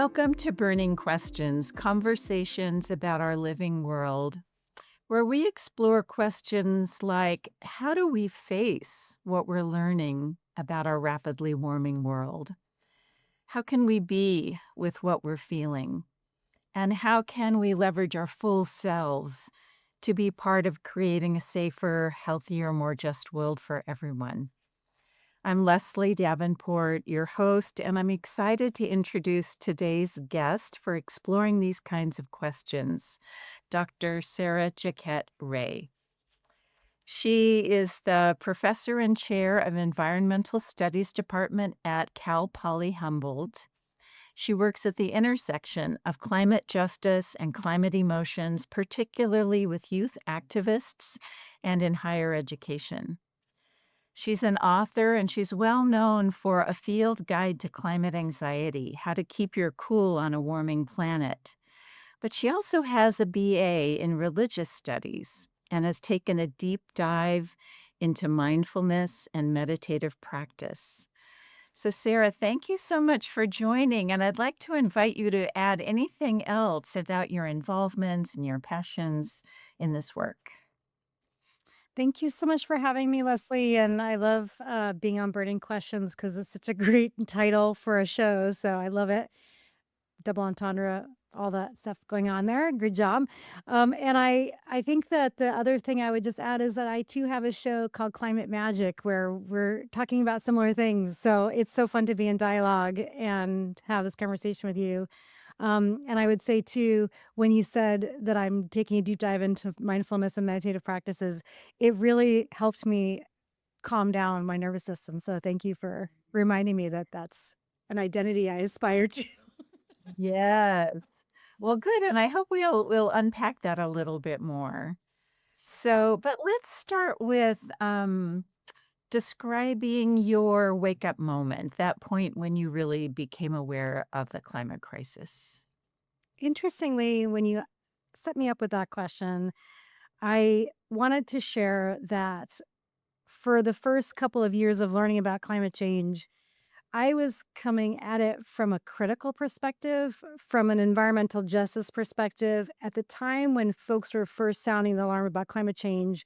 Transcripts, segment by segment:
Welcome to Burning Questions, conversations about our living world, where we explore questions like how do we face what we're learning about our rapidly warming world? How can we be with what we're feeling? And how can we leverage our full selves to be part of creating a safer, healthier, more just world for everyone? I'm Leslie Davenport, your host, and I'm excited to introduce today's guest for exploring these kinds of questions, Dr. Sarah Jaquette Ray. She is the professor and chair of Environmental Studies Department at Cal Poly Humboldt. She works at the intersection of climate justice and climate emotions, particularly with youth activists and in higher education. She's an author and she's well known for A Field Guide to Climate Anxiety: How to Keep Your Cool on a Warming Planet. But she also has a BA in Religious Studies and has taken a deep dive into mindfulness and meditative practice. So, Sarah, thank you so much for joining. And I'd like to invite you to add anything else about your involvements and your passions in this work. Thank you so much for having me, Leslie. And I love being on Burning Questions because it's such a great title for a show. So I love it. Double entendre, all that stuff going on there. Good job. And I think that the other thing I would just add is that I too have a show called Climate Magic where we're talking about similar things. So it's so fun to be in dialogue and have this conversation with you. And I would say too, when you said that I'm taking a deep dive into mindfulness and meditative practices, it really helped me calm down my nervous system. So thank you for reminding me that that's an identity I aspire to. Yes. Well, good, and I hope we'll unpack that a little bit more. So, but let's start with describing your wake up moment, that point when you really became aware of the climate crisis. Interestingly, when you set me up with that question, I wanted to share that for the first couple of years of learning about climate change, I was coming at it from a critical perspective, from an environmental justice perspective. At the time when folks were first sounding the alarm about climate change,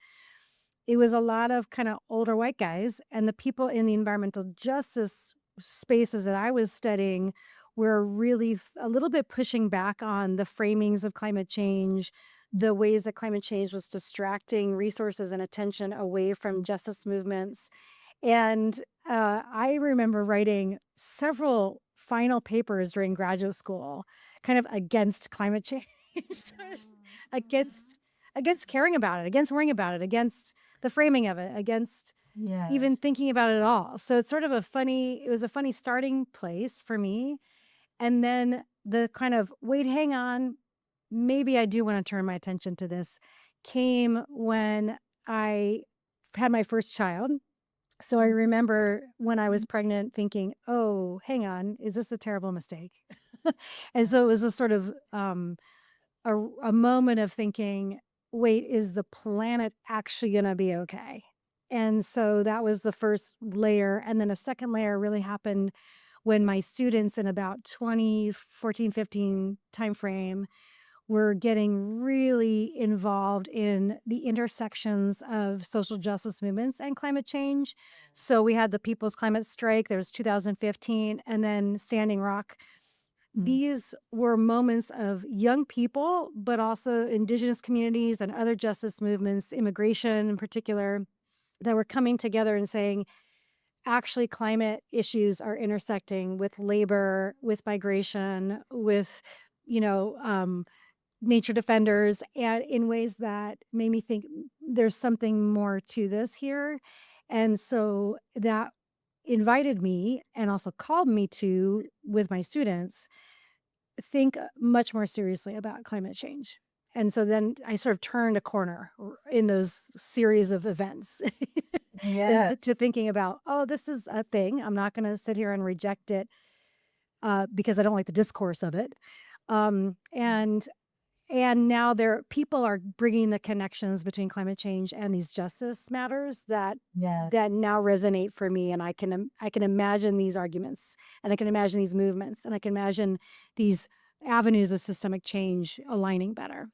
it was a lot of kind of older white guys, and the people in the environmental justice spaces that I was studying were really a little bit pushing back on the framings of climate change, the ways that climate change was distracting resources and attention away from justice movements. And I remember writing several final papers during graduate school, kind of against climate change, so it's against caring about it, against worrying about it, against the framing of it, against even Yes. thinking about it at all. So it's sort of it was a funny starting place for me. And then the kind of, wait, hang on, maybe I do want to turn my attention to this came when I had my first child. So I remember when I was pregnant thinking, oh, hang on, is this a terrible mistake? And so it was a sort of a moment of thinking, wait, is the planet actually going to be okay? And so that was the first layer. And then a second layer really happened when my students in about 2014, 15 timeframe were getting really involved in the intersections of social justice movements and climate change. So we had the People's Climate Strike, there was 2015, and then Standing Rock. Mm. These were moments of young people, but also indigenous communities and other justice movements, immigration in particular, that were coming together and saying, actually, climate issues are intersecting with labor, with migration, with, you know, nature defenders, and in ways that made me think there's something more to this here. And so that invited me and also called me to, with my students, think much more seriously about climate change. And so then I sort of turned a corner in those series of events Yeah. to thinking about, oh, this is a thing. I'm not going to sit here and reject it because I don't like the discourse of it. And And now people are bringing the connections between climate change and these justice matters that Yes. now resonate for me, and I can imagine these arguments, and I can imagine these movements, and I can imagine these avenues of systemic change aligning better.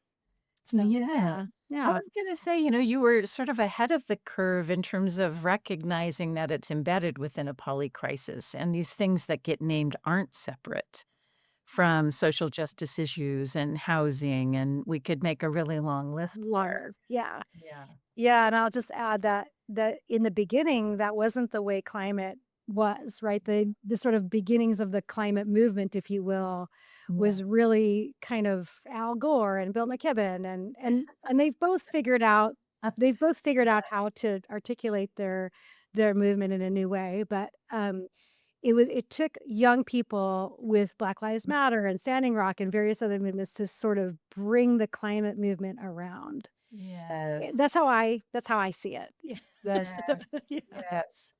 So, Yeah. yeah, I yeah, was gonna say, you were sort of ahead of the curve in terms of recognizing that it's embedded within a poly crisis, and these things that get named aren't separate from social justice issues and housing, and we could make a really long list long there. list, yeah. Yeah. Yeah, and I'll just add that in the beginning, that wasn't the way climate was, right? The sort of beginnings of the climate movement, if you will, Yeah. was really kind of Al Gore and Bill McKibben, and they've both figured out how to articulate their movement in a new way. But it took young people with Black Lives Matter and Standing Rock and various other movements to sort of bring the climate movement around. Yes. That's how I see it. Yeah. Yes. Sort of yeah. Yes.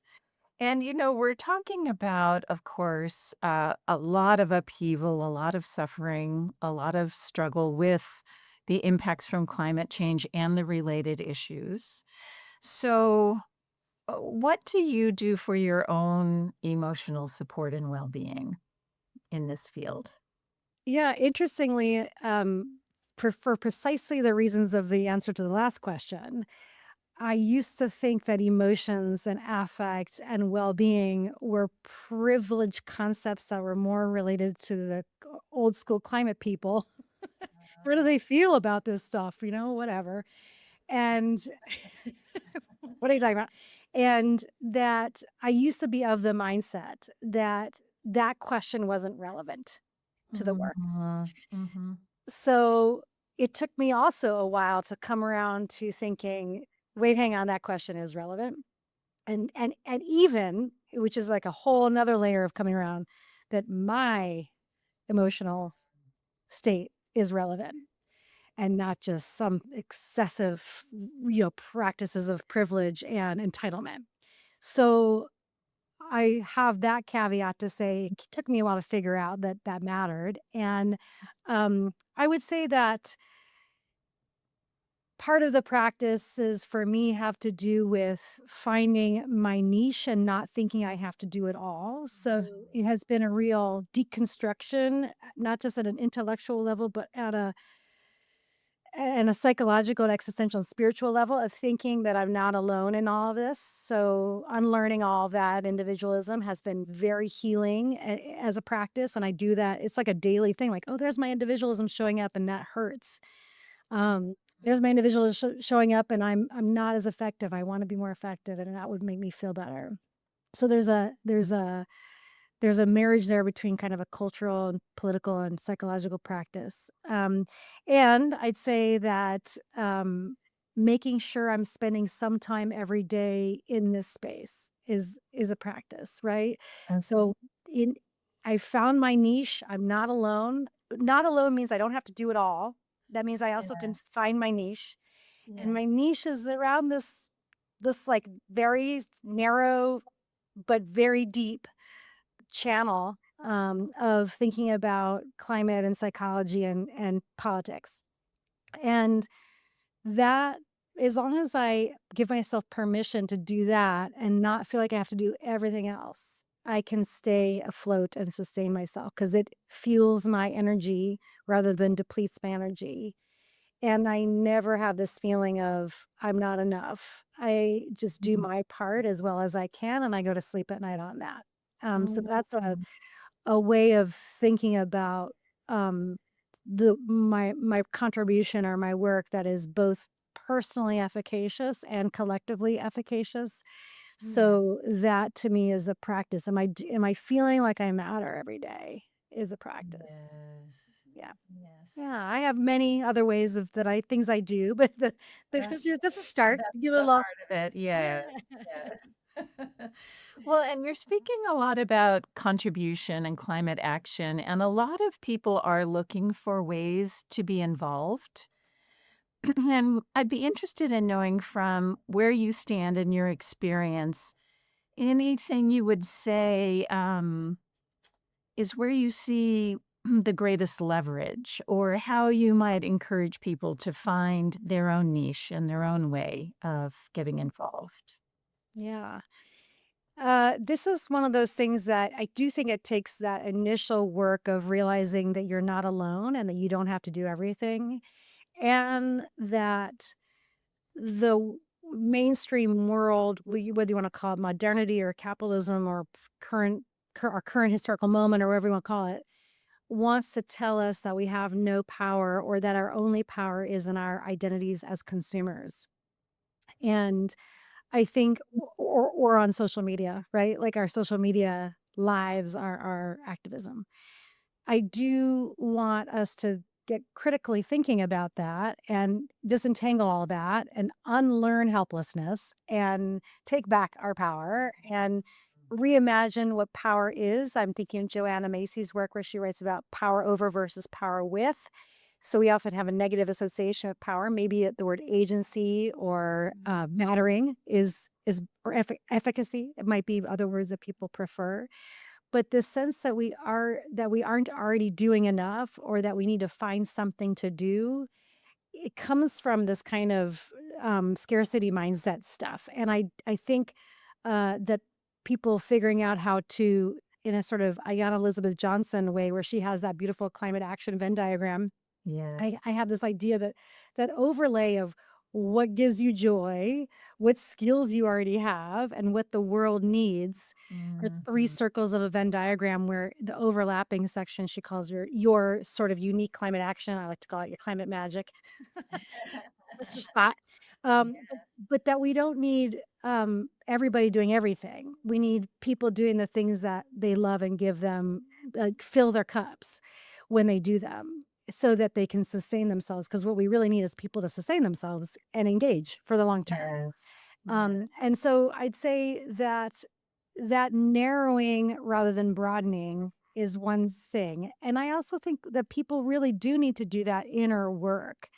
And, we're talking about, of course, a lot of upheaval, a lot of suffering, a lot of struggle with the impacts from climate change and the related issues. So, what do you do for your own emotional support and well being in this field? Yeah, interestingly, for precisely the reasons of the answer to the last question, I used to think that emotions and affect and well-being were privileged concepts that were more related to the old school climate people. What do they feel about this stuff? Whatever. And what are you talking about? And that I used to be of the mindset that that question wasn't relevant to the work. Mhm, mhm. So it took me also a while to come around to thinking, wait, hang on, that question is relevant. And even, which is like a whole another layer of coming around, that my emotional state is relevant and not just some excessive, practices of privilege and entitlement. So I have that caveat to say it took me a while to figure out that that mattered. And I would say that part of the practices for me have to do with finding my niche and not thinking I have to do it all. So it has been a real deconstruction, not just at an intellectual level, but at a psychological and existential and spiritual level of thinking that I'm not alone in all of this. So unlearning all of that individualism has been very healing as a practice. And I do that. It's like a daily thing, like, oh, there's my individualism showing up and that hurts. There's my individualism showing up and I'm not as effective. I want to be more effective and that would make me feel better. So there's a marriage there between kind of a cultural and political and psychological practice. And I'd say that making sure I'm spending some time every day in this space is a practice, right? Okay. So in I found my niche. I'm not alone. Not alone means I don't have to do it all. That means I also can Yes. find my niche. And Yeah. my niche is around this like very narrow but very deep channel of thinking about climate and psychology and politics. And that, as long as I give myself permission to do that and not feel like I have to do everything else, I can stay afloat and sustain myself because it fuels my energy rather than depletes my energy. And I never have this feeling of I'm not enough. I just do Mhm. my part as well as I can, and I go to sleep at night on that. So that's Mhm. a way of thinking about my contribution or my work that is both personally efficacious and collectively efficacious. Yeah. So that to me is a practice. Am I feeling like I matter every day is a practice. Yes. Yeah. Yes. Yeah, I have many other ways of that I things I do, but That's that's a start. that's Give it a the little. heart of it. Yeah. Yeah. Well, and you're speaking a lot about contribution and climate action, and a lot of people are looking for ways to be involved. And I'd be interested in knowing from where you stand in your experience, anything you would say is where you see the greatest leverage, or how you might encourage people to find their own niche and their own way of getting involved. Yeah. This is one of those things that I do think it takes that initial work of realizing that you're not alone and that you don't have to do everything, and that the mainstream world, whether you want to call it modernity or capitalism or current, our current historical moment or whatever you want to call it, wants to tell us that we have no power or that our only power is in our identities as consumers. And I think or on social media, right? Like our social media lives are our activism. I do want us to get critically thinking about that and disentangle all that and unlearn helplessness and take back our power and reimagine what power is. I'm thinking of Joanna Macy's work where she writes about power over versus power with. So we often have a negative association with power. Maybe the word agency or mattering is or efficacy. It might be other words that people prefer, but the sense that we aren't already doing enough or that we need to find something to do, it comes from this kind of scarcity mindset stuff. And I think that people figuring out how to, in a sort of Ayanna Elizabeth Johnson way, where she has that beautiful climate action Venn diagram, Yes. I have this idea that that overlay of what gives you joy, what skills you already have, and what the world needs are three Mhm. circles of a Venn diagram where the overlapping section she calls your sort of unique climate action. I like to call it your climate magic. That's your spot. But that we don't need everybody doing everything. We need people doing the things that they love and give them, fill their cups when they do them so that they can sustain themselves. Because what we really need is people to sustain themselves and engage for the long term. Yes. Yes. And so I'd say that that narrowing rather than broadening is one thing. And I also think that people really do need to do that inner work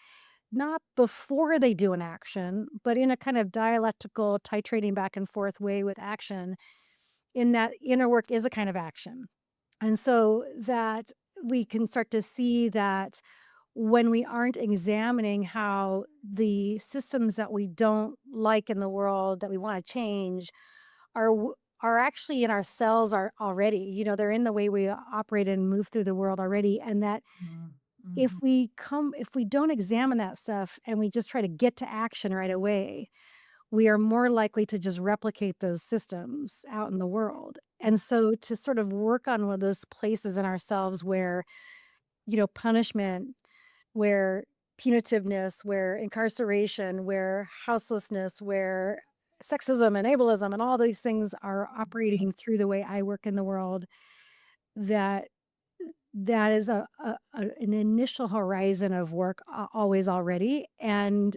not before they do an action, but in a kind of dialectical, titrating back and forth way with action, in that inner work is a kind of action. And so that we can start to see that when we aren't examining how the systems that we don't like in the world that we want to change are are actually in our cells are already, they're in the way we operate and move through the world already, and that Mhm. Mhm. if we don't examine that stuff and we just try to get to action right away, we are more likely to just replicate those systems out in the world. And so to sort of work on one of those places in ourselves where, punishment, where punitiveness, where incarceration, where houselessness, where sexism and ableism and all these things are operating through the way I work in the world, that that is an initial horizon of work always already, and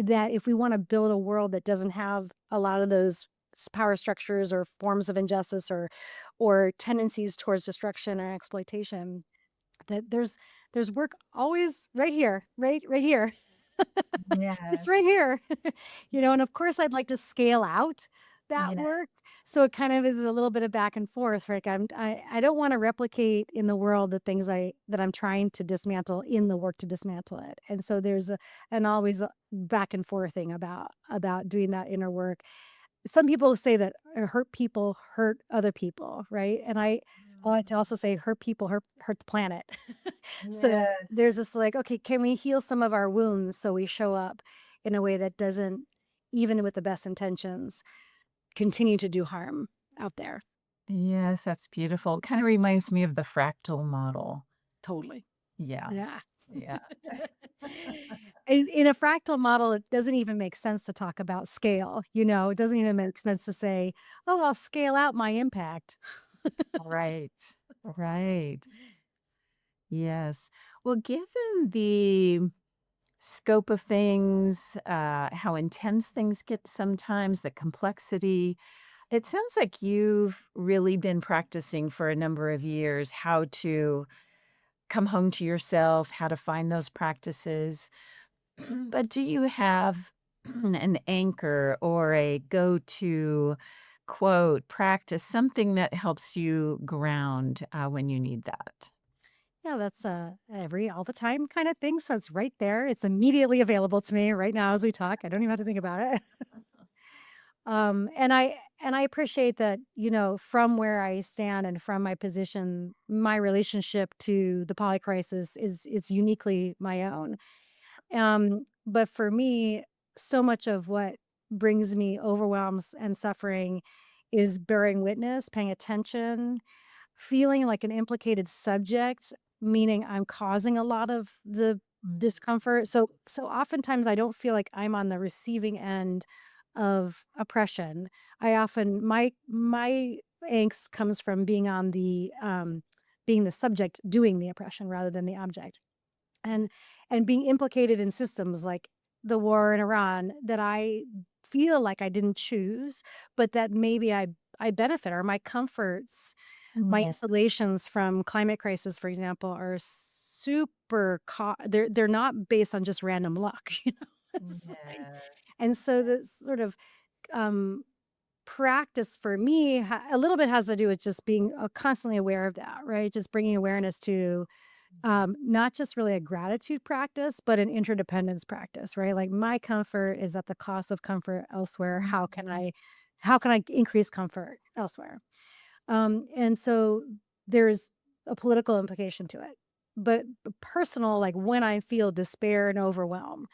that if we want to build a world that doesn't have a lot of those power structures or forms of injustice or tendencies towards destruction or exploitation, that there's work always right here, right here. It's Yes. right here. And of course I'd like to scale out that Yeah. work. So it kind of is a little bit of back and forth, right? I don't want to replicate in the world the things that I'm trying to dismantle in the work to dismantle it. And so there's an always a back and forth thing about doing that inner work. Some people say that hurt people hurt other people, right? And I like to also say hurt people hurt the planet. So Yes. there's this like, okay, can we heal some of our wounds so we show up in a way that doesn't, even with the best intentions, continue to do harm out there? Yes, that's beautiful. Kinda reminds me of the fractal model. Totally. Yeah. Yeah. Yeah. In a fractal model, it doesn't even make sense to talk about scale. It doesn't even make sense to say, oh, I'll scale out my impact. Right. Right. Yes. Well, given the scope of things, how intense things get sometimes, the complexity, it sounds like you've really been practicing for a number of years how to come home to yourself, how to find those practices. But do you have an anchor or a go-to quote, practice, something that helps you ground when you need that? Yeah, that's every all the time kind of thing. So it's right there. It's immediately available to me right now as we talk. I don't even have to think about it. And I appreciate that, from where I stand and from my position, my relationship to the poly crisis is it's uniquely my own. But for me, so much of what brings me overwhelms and suffering is bearing witness, paying attention, feeling like an implicated subject, meaning I'm causing a lot of the Mhm. discomfort. So oftentimes I don't feel like I'm on the receiving end of oppression. I often my angst comes from being the subject doing the oppression rather than the object. And being implicated in systems like the war in Iran that I feel like I didn't choose, but that maybe I benefit, or my comforts, my Yeah. insulations from climate crisis, for example, are they're not based on just random luck, you know? It's like, Yeah. and so this sort of, um, practice for me a little bit has to do with just being, constantly aware of that, right? Just bringing awareness to, not just really a gratitude practice, but an interdependence practice, right? Like my comfort is at the cost of comfort elsewhere. Mhm. How can I increase comfort elsewhere? And so there's a political implication to it. But personal, like when I feel despair and overwhelm,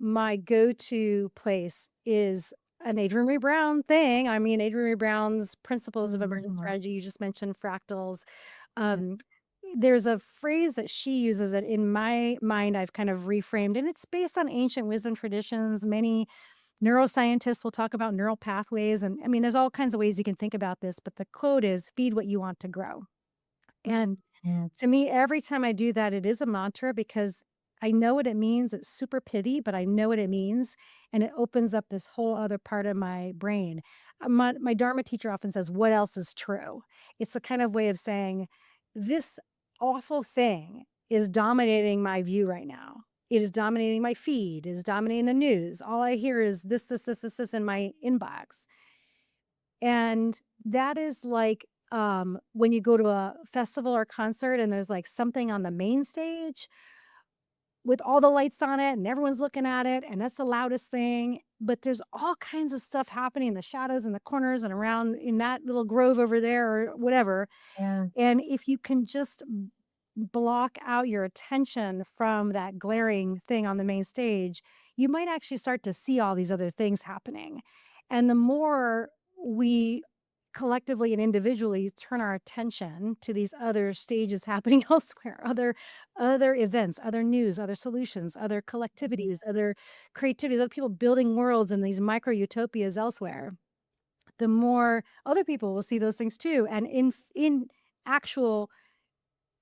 my go-to place is an Adrienne Maree Brown thing. I mean, Adrienne Maree Brown's Principles of Emergent Mhm. Strategy, you just mentioned fractals. Yeah. Um, there's a phrase that she uses that in my mind I've kind of reframed, and it's based on ancient wisdom traditions. Many neuroscientists will talk about neural pathways. And I mean, there's all kinds of ways you can think about this, but the quote is feed what you want to grow. And Mhm. to me, every time I do that, it is a mantra because I know what it means. It's super pity, but I know what it means. And it opens up this whole other part of my brain. My Dharma teacher often says, what else is true? It's a kind of way of saying, this awful thing is dominating my view right now. It is dominating my feed, is dominating the news. All I hear is this in my inbox. And that is like, when you go to a festival or concert and there's, like, something on the main stage with all the lights on it and everyone's looking at it, and that's the loudest thing, but there's all kinds of stuff happening in the shadows and the corners and around in that little grove over there or whatever, Yeah. and if you can just block out your attention from that glaring thing on the main stage, you might actually start to see all these other things happening. And the more we collectively and individually turn our attention to these other stages happening elsewhere, other events, other news, other solutions, other collectivities, other creativities, other people building worlds in these micro utopias elsewhere, the more other people will see those things too. And in actual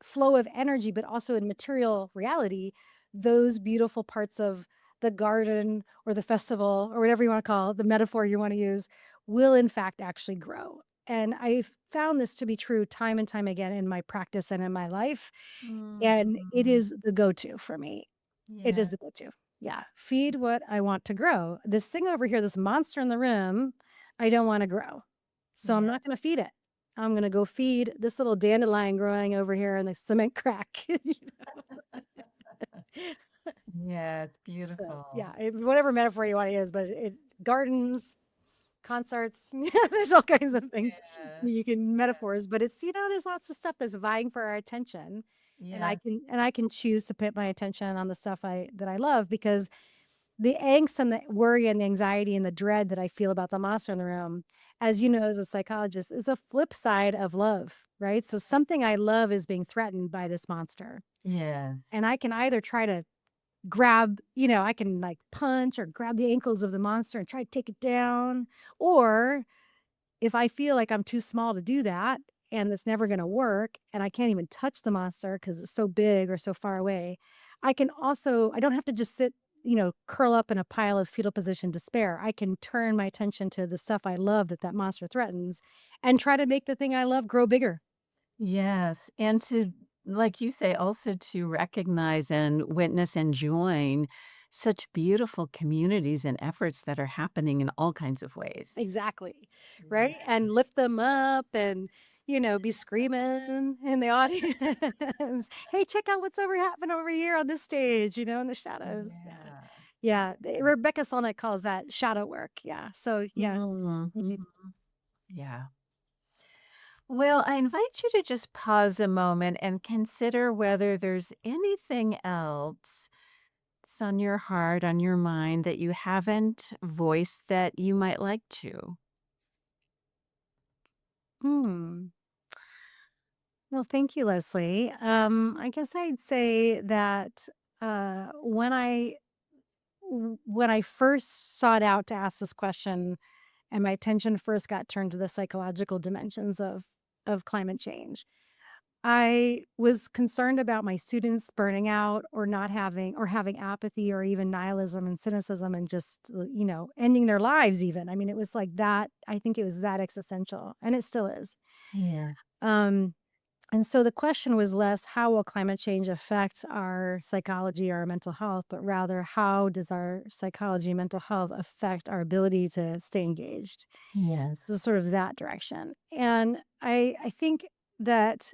flow of energy, but also in material reality, those beautiful parts of the garden or the festival or whatever you want to call it, the metaphor you want to use, will in fact actually grow. And I've found this to be true time and time again in my practice and in my life. And it Mhm. is the go to for me. It Yeah. is the go to. Yeah. Feed what I want to grow. This thing over here, this monster in the room, I don't want to grow. So I'm Yeah. not going to feed it. I'm going to go feed this little dandelion growing over here in the cement crack. Yeah, it's So, beautiful. yeah, whatever metaphor you want to use, but gardens, concerts, there's all kinds of things Yeah. you can Yeah. metaphors, but it's, there's lots of stuff that's vying for our attention. And Yes. I can choose to put my attention on the stuff that I love, because the angst and the worry and the anxiety and the dread that I feel about the monster in the room, as you know, as a psychologist, is a flip side of love, right? So something I love is being threatened by this monster. And Yes. I can either try to I can like punch or grab the ankles of the monster and try to take it down. Or if I feel like I'm too small to do that and it's never going to work and I can't even touch the monster because it's so big or so far away, I don't have to just sit, curl up in a pile of fetal position despair. I can turn my attention to the stuff I love that monster threatens and try to make the thing I love grow bigger. Yes, and to like you say, also to recognize and witness and join such beautiful communities and efforts that are happening in all kinds of ways. Exactly. Yeah. Right. And lift them up and, be screaming in the audience. Hey, check out what's happening over here on this stage, in the shadows. Yeah. Yeah. Yeah. Rebecca Solnit calls that shadow work. Yeah. So, yeah. Mhm, Mhm. mhm. Yeah. Well, I invite you to just pause a moment and consider whether there's anything else that's on your heart, on your mind that you haven't voiced that you might like to. Hmm. Well, thank you, Leslie. I guess I'd say that when I first sought out to ask this question, and my attention first got turned to the psychological dimensions of climate change, I was concerned about my students burning out or not having or having apathy or even nihilism and cynicism and just ending their lives. Even I mean, it was like that. I think it was that existential, and it still is. Yeah. Um, and so the question was less how will climate change affect our psychology, our mental health, but rather how does our psychology and mental health affect our ability to stay engaged? So Yes. sort of that direction. And I think that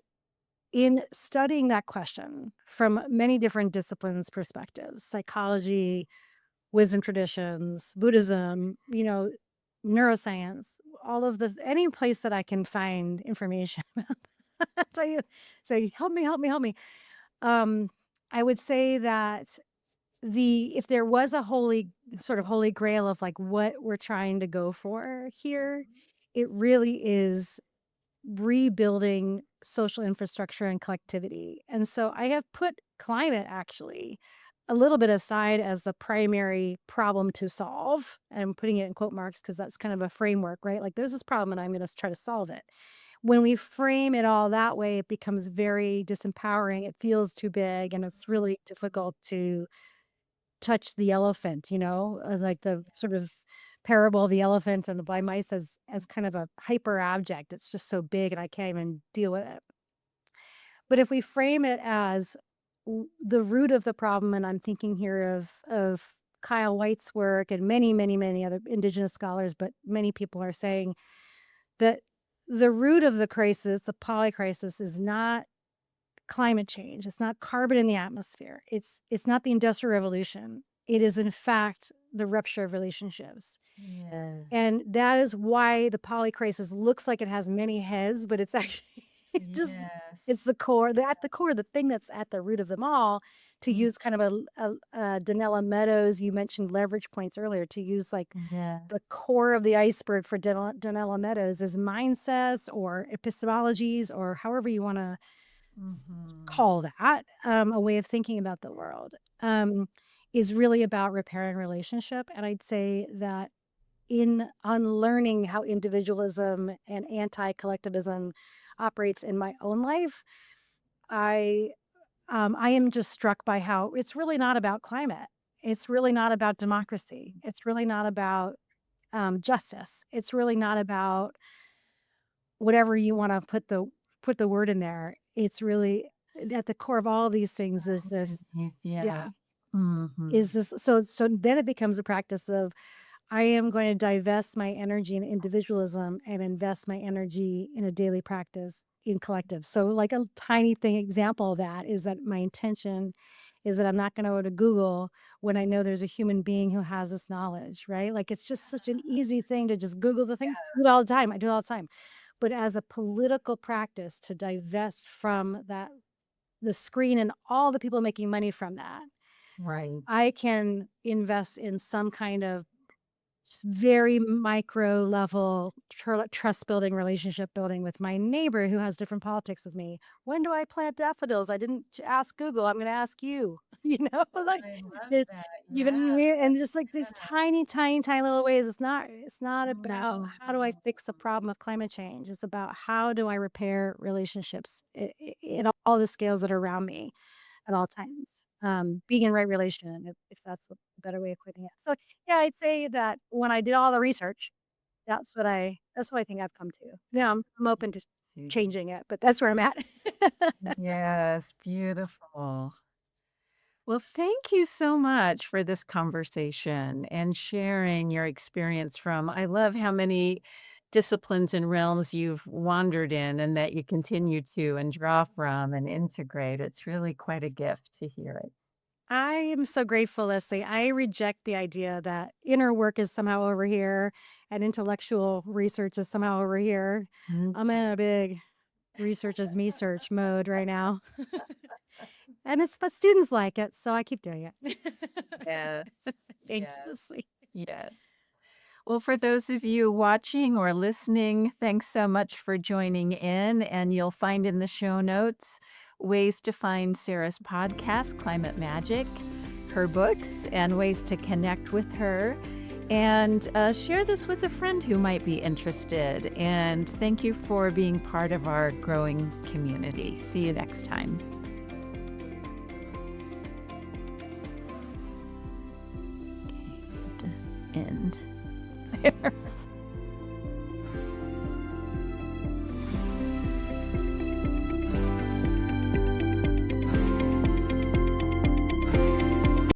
in studying that question from many different disciplines perspectives, psychology, wisdom traditions, Buddhism, neuroscience, all of the any place that I can find information about tell you say, "Help me, help me, help me." Um, I would say that if there was a holy grail of, like, what we're trying to go for here, it really is rebuilding social infrastructure and collectivity. And so I have put climate actually a little bit aside as the primary problem to solve. And I'm putting it in quote marks because that's kind of a framework, right? Like there's this problem and I'm going to try to solve it. When we frame it all that way, it becomes very disempowering. It feels too big and it's really difficult to touch the elephant, like the sort of parable of the elephant and the blind mice as kind of a hyper object. It's just so big and I can't even deal with it. But if we frame it as the root of the problem, and I'm thinking here of Kyle White's work and many, many, many other indigenous scholars, but many people are saying that the root of the crisis, the poly crisis, is not climate change. It's not carbon in the atmosphere. It's not the industrial revolution. It is in fact the rupture of relationships. Yes. And that is why the poly crisis looks like it has many heads, but it's actually just Yes. it's the core, at the core, the thing that's at the root of them all, to Mm, use kind of a Donella Meadows, you mentioned leverage points earlier, to use like yes. the core of the iceberg for Donella Meadows is mindsets or epistemologies or however you want to Mhm. call that, a way of thinking about the world, is really about repairing relationship. And I'd say that in unlearning how individualism and anti-collectivism operates in my own life, I I am just struck by how it's really not about climate. It's really not about democracy. It's really not about justice. It's really not about whatever you want to put the word in there. It's really at the core of all these things is this, Yeah. yeah, is Mhm. this. So then it becomes a practice of I am going to divest my energy in individualism and invest my energy in a daily practice in collective. So, like a tiny thing example of that is that my intention is that I'm not going to go to Google when I know there's a human being who has this knowledge, right? Like it's just such an easy thing to just Google the thing. I do it all the time. I do it all the time. But as a political practice to divest from that, the screen and all the people making money from that, Right. I can invest in some kind of very micro level trust building, relationship building with my neighbor who has different politics with me. When do I plant daffodils? I didn't ask Google. I'm going to ask you. Like I love there's that. even Yeah. and just like these tiny, tiny, tiny little ways. It's not about how do I Mhm. fix the problem of climate change. It's about how do I repair relationships in all the scales that are around me at all times. Being in right relation, if that's a better way of putting it. So yeah, I'd say that when I did all the research, that's what I think I've come to. Now I'm open to Beautiful. changing it, but that's where I'm at. Yes, beautiful. Well, thank you so much for this conversation and sharing your experience from I love how many disciplines and realms you've wandered in and that you continue to and draw from and integrate. It's really quite a gift to hear it. I am so grateful, Leslie. I reject the idea that inner work is somehow over here and intellectual research is somehow over here. Mm. I'm in a big research is me search mode right now. And it's but students like it, so I keep doing it. Yes, Thank you, yes, Leslie. yes. Well, for those of you watching or listening, thanks so much for joining in. And you'll find in the show notes ways to find Sarah's podcast, Climate Magic, her books, and ways to connect with her. And share this with a friend who might be interested. And thank you for being part of our growing community. See you next time. Okay, end. There.